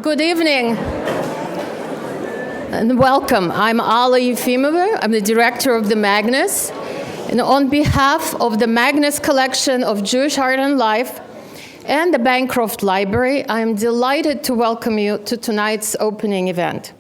Good evening and welcome. I'm Alla Efimova. I'm the director of the Magnes. And on behalf of the Magnes collection of Jewish art and life and the Bancroft Library, I'm delighted to welcome you to tonight's opening event.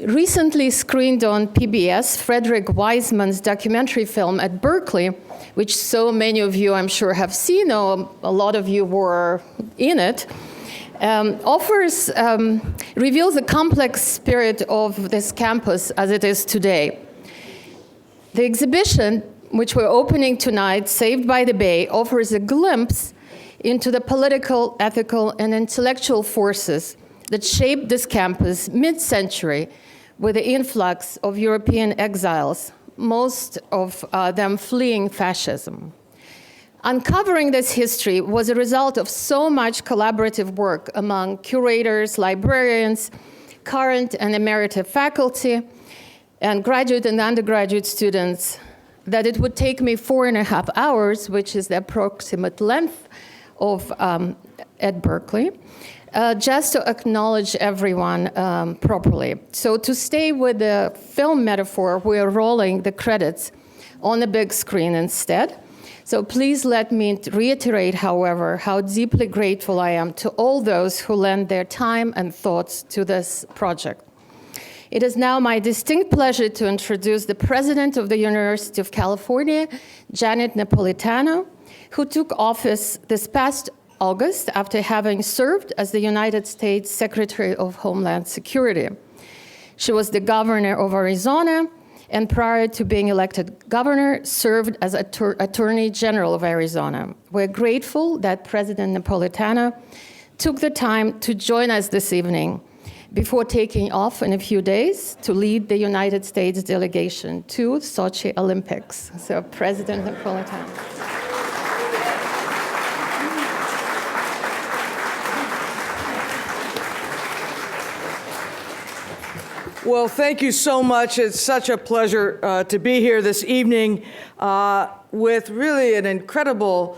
Recently screened on PBS, Frederick Wiseman's documentary film at Berkeley, which so many of you, I'm sure, have seen, or a lot of you were in it, reveals the complex spirit of this campus as it is today. The exhibition, which we're opening tonight, Saved by the Bay, offers a glimpse into the political, ethical, and intellectual forces that shaped this campus mid-century with the influx of European exiles, most of them fleeing fascism. Uncovering this history was a result of so much collaborative work among curators, librarians, current and emeritus faculty, and graduate and undergraduate students that it would take me 4.5 hours, which is the approximate length of at Berkeley, just to acknowledge everyone properly. So to stay with the film metaphor, we are rolling the credits on the big screen instead. So please let me reiterate, however, how deeply grateful I am to all those who lend their time and thoughts to this project. It is now my distinct pleasure to introduce the president of the University of California, Janet Napolitano, who took office this past August after having served as the United States Secretary of Homeland Security. She was the governor of Arizona, and prior to being elected governor, served as Attorney General of Arizona. We're grateful that President Napolitano took the time to join us this evening before taking off in a few days to lead the United States delegation to Sochi Olympics. So President Napolitano. Well, thank you so much. It's such a pleasure to be here this evening with really an incredible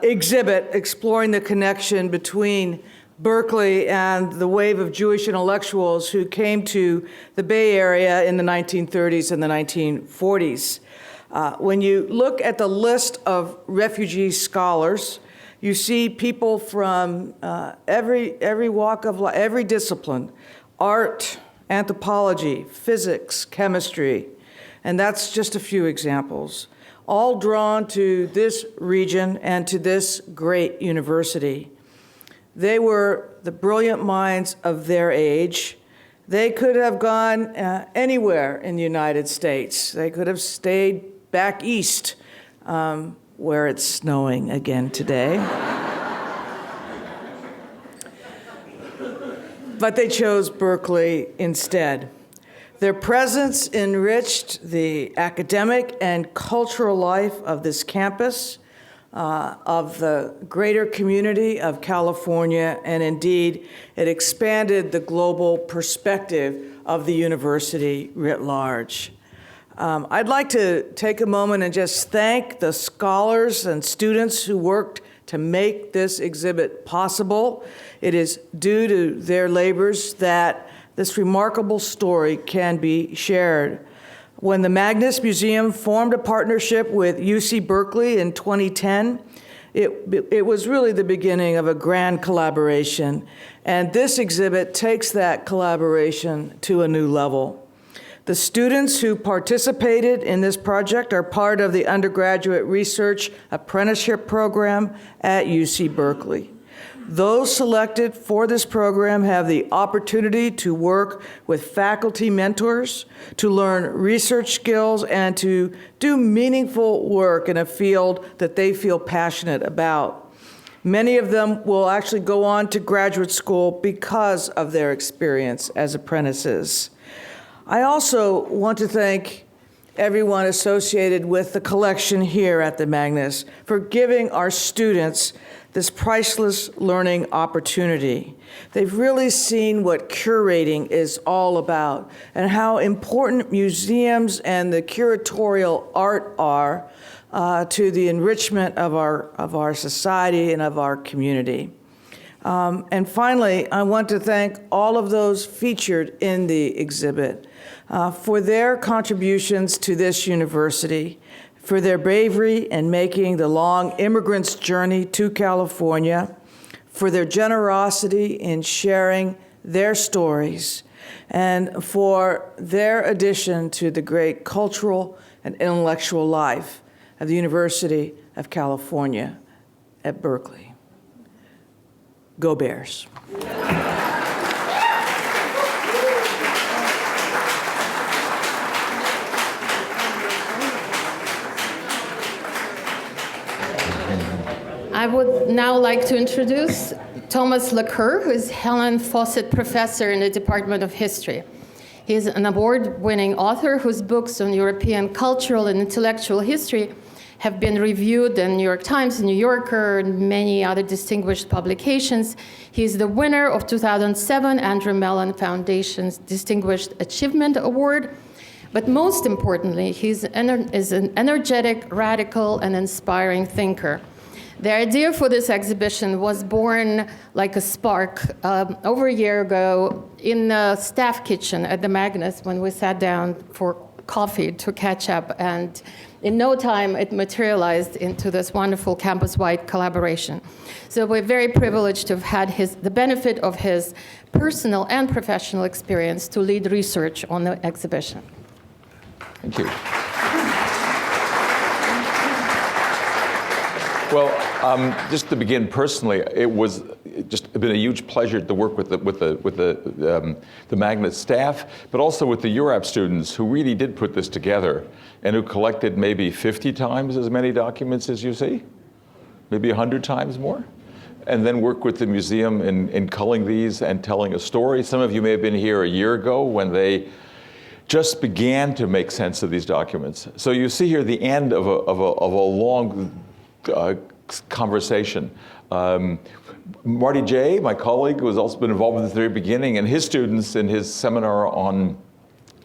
exhibit exploring the connection between Berkeley and the wave of Jewish intellectuals who came to the Bay Area in the 1930s and the 1940s. When you look at the list of refugee scholars, you see people from every walk of life, every discipline, art, anthropology, physics, chemistry, and that's just a few examples, all drawn to this region and to this great university. They were the brilliant minds of their age. They could have gone anywhere in the United States. They could have stayed back east, where it's snowing again today. But they chose Berkeley instead. Their presence enriched the academic and cultural life of this campus, of the greater community of California, and indeed, it expanded the global perspective of the university writ large. I'd like to take a moment and just thank the scholars and students who worked to make this exhibit possible. It is due to their labors that this remarkable story can be shared. When the Magnes Museum formed a partnership with UC Berkeley in 2010, it was really the beginning of a grand collaboration, and this exhibit takes that collaboration to a new level. The students who participated in this project are part of the Undergraduate Research Apprenticeship Program at UC Berkeley. Those selected for this program have the opportunity to work with faculty mentors, to learn research skills, and to do meaningful work in a field that they feel passionate about. Many of them will actually go on to graduate school because of their experience as apprentices. I also want to thank everyone associated with the collection here at the Magnes for giving our students this priceless learning opportunity. They've really seen what curating is all about and how important museums and the curatorial art are to the enrichment of our society and of our community. And finally, I want to thank all of those featured in the exhibit for their contributions to this university, for their bravery in making the long immigrant's journey to California, for their generosity in sharing their stories, and for their addition to the great cultural and intellectual life of the University of California at Berkeley. Go Bears. I would now like to introduce Thomas Laqueur, who is Helen Fawcett Professor in the Department of History. He is an award-winning author whose books on European cultural and intellectual history have been reviewed in New York Times, New Yorker, and many other distinguished publications. He is the winner of 2007 Andrew Mellon Foundation's Distinguished Achievement Award. But most importantly, he is an energetic, radical, and inspiring thinker. The idea for this exhibition was born like a spark over a year ago in the staff kitchen at the Magnes when we sat down for coffee to catch up. And in no time, it materialized into this wonderful campus-wide collaboration. So we're very privileged to have had the benefit of his personal and professional experience to lead research on the exhibition. Thank you. Well, just to begin personally, it was just been a huge pleasure to work with the Magnet staff, but also with the URAP students who really did put this together and who collected maybe 50 times as many documents as you see, maybe 100 times more, and then work with the museum in culling these and telling a story. Some of you may have been here a year ago when they just began to make sense of these documents. So you see here the end of a long conversation. Marty J., my colleague, who has also been involved with the very beginning, and his students in his seminar on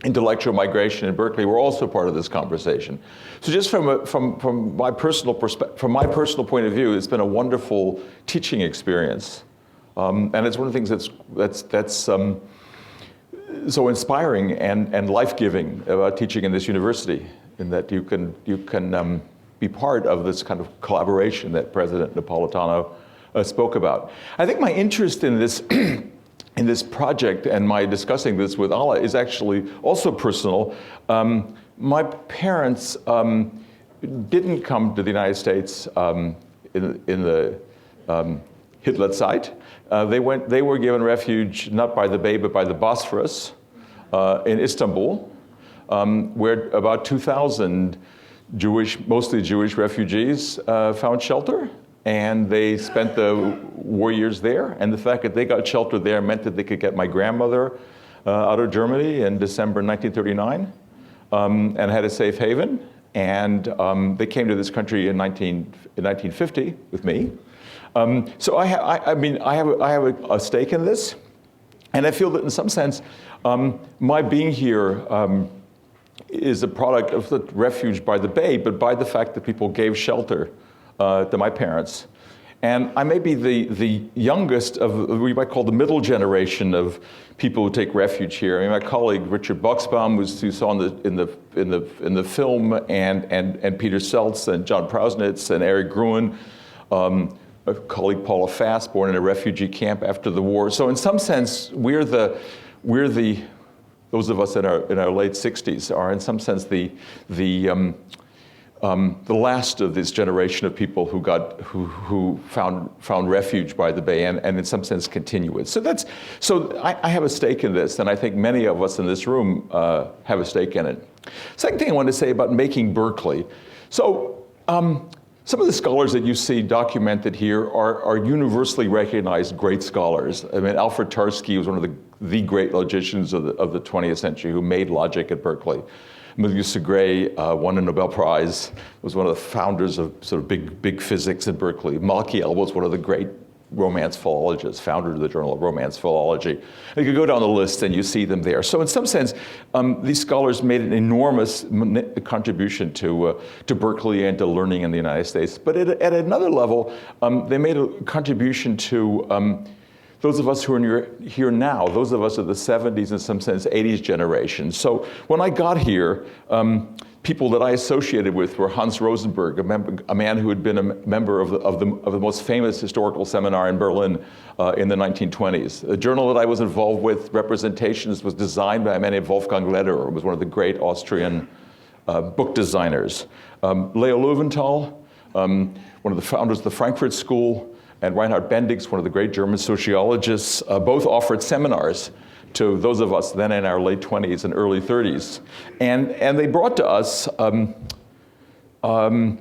intellectual migration in Berkeley were also part of this conversation. So just from my personal point of view, it's been a wonderful teaching experience, and it's one of the things that's so inspiring and life-giving about teaching in this university, in that you can be part of this kind of collaboration that President Napolitano spoke about. I think my interest in this in this project and my discussing this with Alla is actually also personal. My parents didn't come to the United States in the Hitler Zeit. They were given refuge not by the Bay but by the Bosphorus in Istanbul, where about 2,000 mostly Jewish refugees found shelter, and they spent the war years there. And the fact that they got shelter there meant that they could get my grandmother out of Germany in December 1939 and had a safe haven. And they came to this country in 1950 with me. So I have a stake in this, and I feel that in some sense, my being here is a product of the refuge by the Bay, but by the fact that people gave shelter to my parents. And I may be the youngest of what you might call the middle generation of people who take refuge here. I mean, my colleague Richard Buxbaum, who you saw in the film, and Peter Seltz and John Prausnitz and Eric Gruen, a colleague Paula Fass, born in a refugee camp after the war. So in some sense, we're the those of us in our late 60s are in some sense the last of this generation of people who found refuge by the Bay and in some sense continue it. So I have a stake in this, and I think many of us in this room have a stake in it. Second thing I want to say about making Berkeley. So some of the scholars that you see documented here are universally recognized great scholars. I mean, Alfred Tarski was one of the great logicians of the 20th century who made logic at Berkeley. Milieu Segre won a Nobel Prize, was one of the founders of sort of big physics at Berkeley. Malkiel was one of the great Romance philologist, founder of the Journal of Romance Philology. And you could go down the list and you see them there. So in some sense, these scholars made an enormous contribution to Berkeley and to learning in the United States. But at another level, they made a contribution to those of us who are here now, those of us of the 70s, in some sense, 80s generation. So when I got here, people that I associated with were Hans Rosenberg, a man who had been a member of the most famous historical seminar in Berlin in the 1920s. The journal that I was involved with, Representations, was designed by a man named Wolfgang Lederer, who was one of the great Austrian book designers. Leo Löwenthal, one of the founders of the Frankfurt School, and Reinhard Bendix, one of the great German sociologists, both offered seminars to those of us then in our late 20s and early 30s. And they brought to us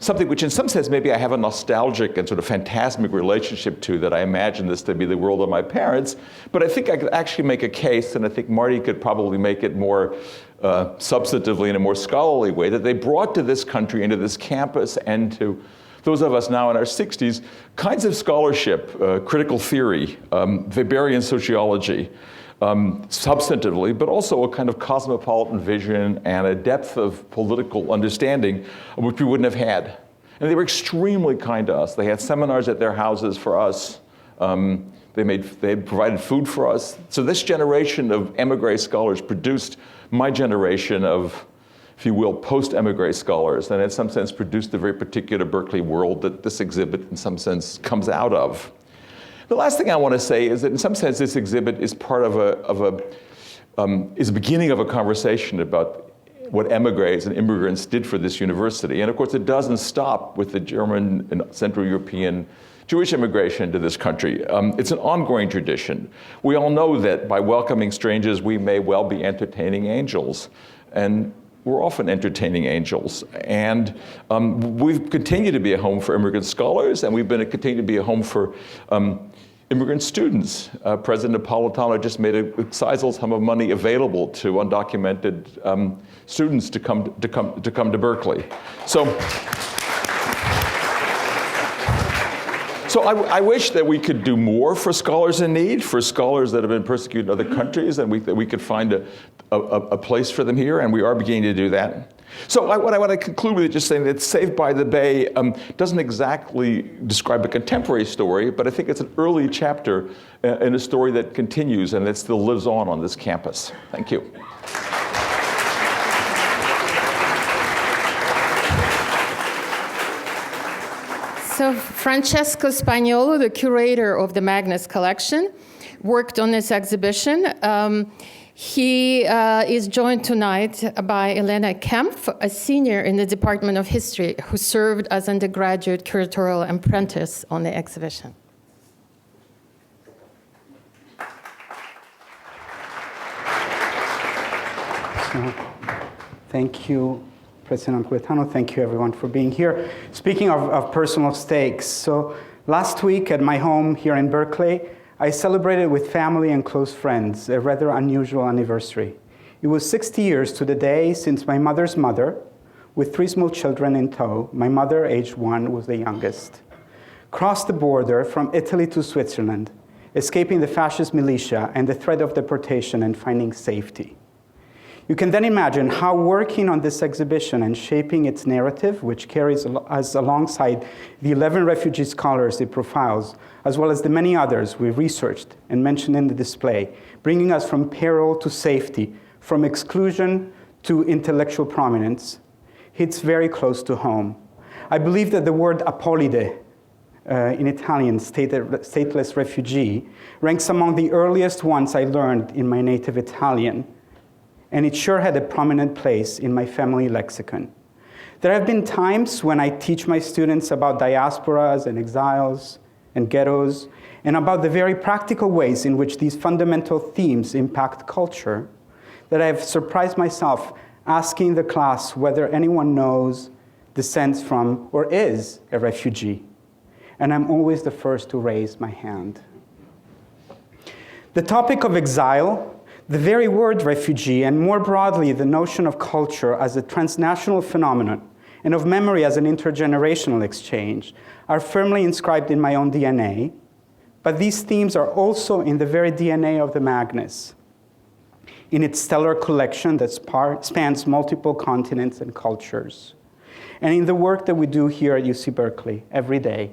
something which in some sense maybe I have a nostalgic and sort of phantasmic relationship to, that I imagine this to be the world of my parents, but I think I could actually make a case, and I think Marty could probably make it more substantively in a more scholarly way, that they brought to this country, into this campus, and to those of us now in our 60s, kinds of scholarship, critical theory, Weberian sociology, substantively, but also a kind of cosmopolitan vision and a depth of political understanding which we wouldn't have had. And they were extremely kind to us. They had seminars at their houses for us. They provided food for us. So this generation of emigre scholars produced my generation of, if you will, post-emigre scholars, and in some sense produced the very particular Berkeley world that this exhibit in some sense comes out of. The last thing I want to say is that in some sense this exhibit is part of is the beginning of a conversation about what emigres and immigrants did for this university. And of course it doesn't stop with the German and Central European Jewish immigration to this country. It's an ongoing tradition. We all know that by welcoming strangers we may well be entertaining angels. And we're often entertaining angels. And we've continued to be a home for immigrant scholars, and we've continued to be a home for immigrant students. President Napolitano just made a sizable sum of money available to undocumented students to come to Berkeley. So I wish that we could do more for scholars in need, for scholars that have been persecuted in other countries, and that we could find a place for them here, and we are beginning to do that. So what I want to conclude with just saying that Saved by the Bay doesn't exactly describe a contemporary story, but I think it's an early chapter in a story that continues and that still lives on this campus. Thank you. So Francesco Spagnolo, the curator of the Magnes collection, worked on this exhibition. He is joined tonight by Elena Kempf, a senior in the Department of History, who served as undergraduate curatorial apprentice on the exhibition. So, thank you, President Napolitano. Thank you, everyone, for being here. Speaking of personal stakes, so last week at my home here in Berkeley, I celebrated with family and close friends a rather unusual anniversary. It was 60 years to the day since my mother's mother, with 3 small children in tow, my mother, aged 1, was the youngest, crossed the border from Italy to Switzerland, escaping the fascist militia and the threat of deportation and finding safety. You can then imagine how working on this exhibition and shaping its narrative, which carries us alongside the 11 refugee scholars it profiles, as well as the many others we researched and mentioned in the display, bringing us from peril to safety, from exclusion to intellectual prominence, hits very close to home. I believe that the word apolide, in Italian, stateless refugee, ranks among the earliest ones I learned in my native Italian, and it sure had a prominent place in my family lexicon. There have been times when I teach my students about diasporas and exiles and ghettos, and about the very practical ways in which these fundamental themes impact culture, that I have surprised myself asking the class whether anyone knows, descends from, or is a refugee. And I'm always the first to raise my hand. The topic of exile, the very word refugee, and more broadly, the notion of culture as a transnational phenomenon, and of memory as an intergenerational exchange, are firmly inscribed in my own DNA, But these themes are also in the very DNA of the Magnes, in its stellar collection that spans multiple continents and cultures, and in the work that we do here at UC Berkeley every day.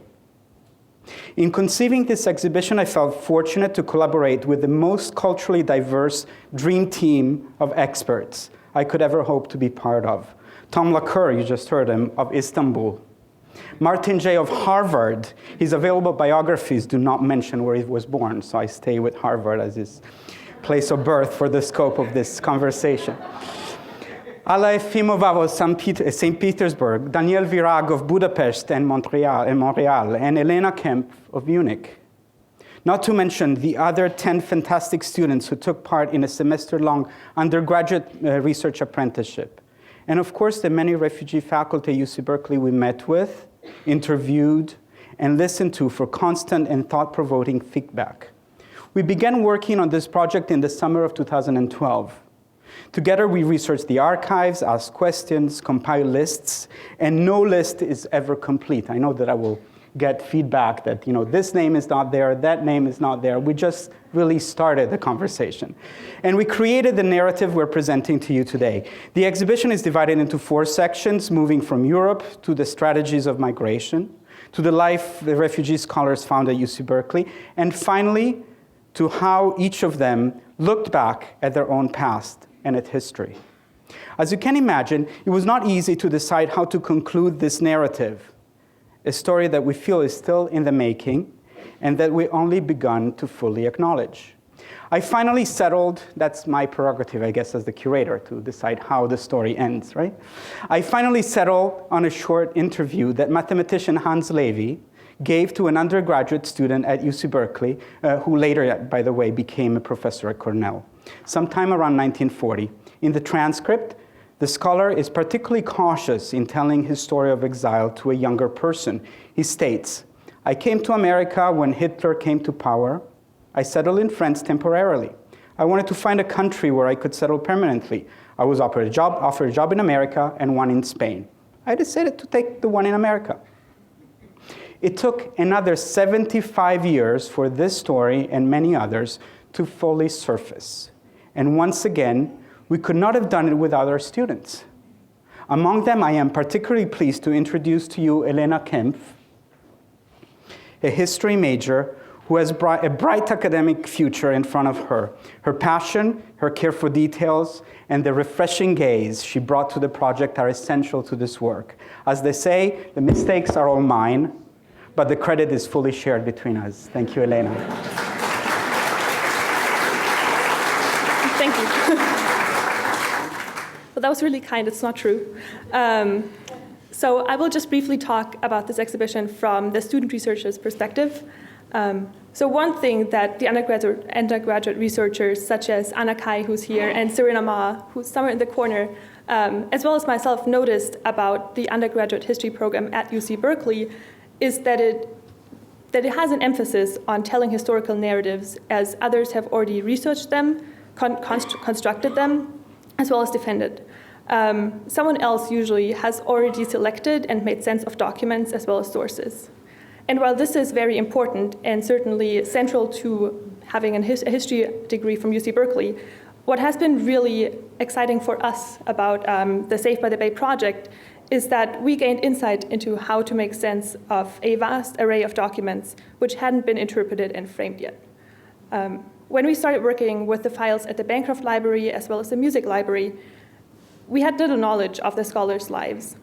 In conceiving this exhibition, I felt fortunate to collaborate with the most culturally diverse dream team of experts I could ever hope to be part of. Tom Laqueur, you just heard him, of Istanbul. Martin J. of Harvard. His available biographies do not mention where he was born, so I stay with Harvard as his place of birth for the scope of this conversation. Alla Efimova of St. Petersburg, Daniel Virag of Budapest and Montreal, and Elena Kempf of Munich. Not to mention the other 10 fantastic students who took part in a semester-long undergraduate research apprenticeship. And of course, the many refugee faculty at UC Berkeley we met with, interviewed, and listened to for constant and thought-provoking feedback. We began working on this project in the summer of 2012. Together, we researched the archives, asked questions, compiled lists, and no list is ever complete. I know that I will get feedback that, this name is not there, that name is not there. We just really started the conversation. And we created the narrative we're presenting to you today. The exhibition is divided into 4 sections, moving from Europe to the strategies of migration, to the life the refugee scholars found at UC Berkeley, and finally, to how each of them looked back at their own past and at history. As you can imagine, it was not easy to decide how to conclude this narrative, a story that we feel is still in the making and that we only begun to fully acknowledge. I finally settled, that's my prerogative, I guess, as the curator, to decide how the story ends, right? I finally settled on a short interview that mathematician Hans Levy gave to an undergraduate student at UC Berkeley, who later, by the way, became a professor at Cornell, sometime around 1940. In the transcript, the scholar is particularly cautious in telling his story of exile to a younger person. He states, "I came to America when Hitler came to power. I settled in France temporarily. I wanted to find a country where I could settle permanently. I was offered a job in America and one in Spain. I decided to take the one in America." It took another 75 years for this story and many others to fully surface. And once again, we could not have done it without our students. Among them, I am particularly pleased to introduce to you Elena Kempf, a history major who has a bright academic future in front of her. Her passion, her care for details, and the refreshing gaze she brought to the project are essential to this work. As they say, the mistakes are all mine, but the credit is fully shared between us. Thank you, Elena. Thank you. Well, that was really kind. It's not true. So I will just briefly talk about this exhibition from the student researcher's perspective. So one thing that the undergraduate researchers, such as Anna Kai, who's here, and Serena Ma, who's somewhere in the corner, as well as myself, noticed about the undergraduate history program at UC Berkeley, is that it has an emphasis on telling historical narratives as others have already researched them, constructed them, as well as defended. Someone else usually has already selected and made sense of documents as well as sources. And while this is very important and certainly central to having a history degree from UC Berkeley, what has been really exciting for us about the Saved by the Bay project is that we gained insight into how to make sense of a vast array of documents which hadn't been interpreted and framed yet. When we started working with the files at the Bancroft Library as well as the Music Library, we had little knowledge of the scholars' lives.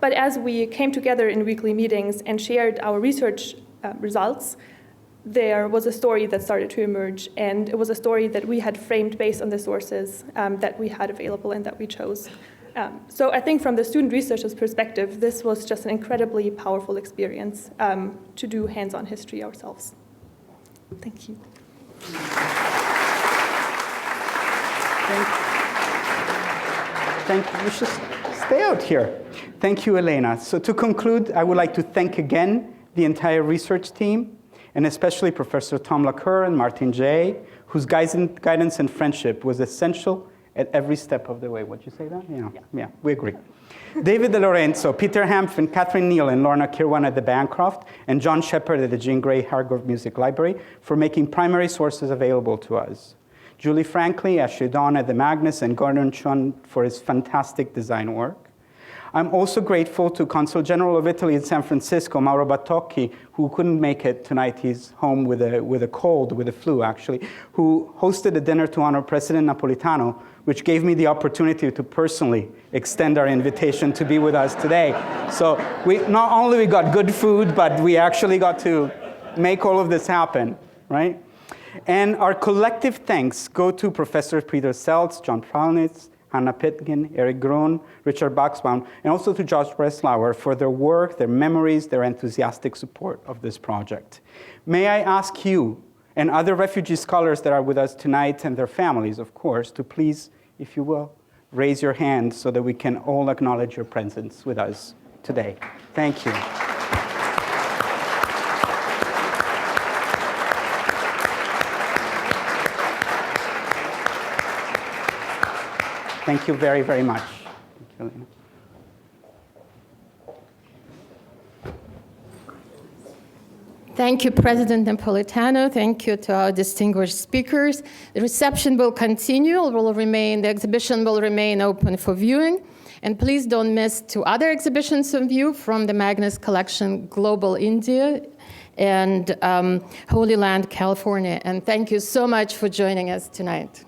But as we came together in weekly meetings and shared our research results, there was a story that started to emerge, and it was a story that we had framed based on the sources that we had available and that we chose. So I think from the student researcher's perspective, this was just an incredibly powerful experience to do hands-on history ourselves. Thank you. Thank you. You should stay out here. Thank you, Elena. So to conclude, I would like to thank again the entire research team, and especially Professor Tom Laqueur and Martin J., whose guidance and friendship was essential at every step of the way. Would you say that? Yeah, we agree. David De Lorenzo, Peter Kempf, and Catherine Neal and Lorna Kirwan at the Bancroft, and John Shepard at the Jean Grey Hargrove Music Library for making primary sources available to us. Julie Franklin, Ashley Dawn at the Magnes, and Gordon Chun for his fantastic design work. I'm also grateful to Consul General of Italy in San Francisco, Mauro Battocchi, who couldn't make it tonight. He's home with a cold, with a flu actually, who hosted a dinner to honor President Napolitano, which gave me the opportunity to personally extend our invitation to be with us today. So not only we got good food, but we actually got to make all of this happen, right? And our collective thanks go to Professor Peter Seltz, John Pralnitz, Hannah Pitkin, Eric Groen, Richard Baxbaum, and also to Josh Breslauer for their work, their memories, their enthusiastic support of this project. May I ask you and other refugee scholars that are with us tonight, and their families, of course, to please, if you will, raise your hand so that we can all acknowledge your presence with us today. Thank you. Thank you very, very much. Thank you, Elena. Thank you, President Napolitano. Thank you to our distinguished speakers. The reception will continue. The exhibition will remain open for viewing. And please don't miss 2 other exhibitions on view from the Magnes collection, Global India and Holy Land, California. And thank you so much for joining us tonight.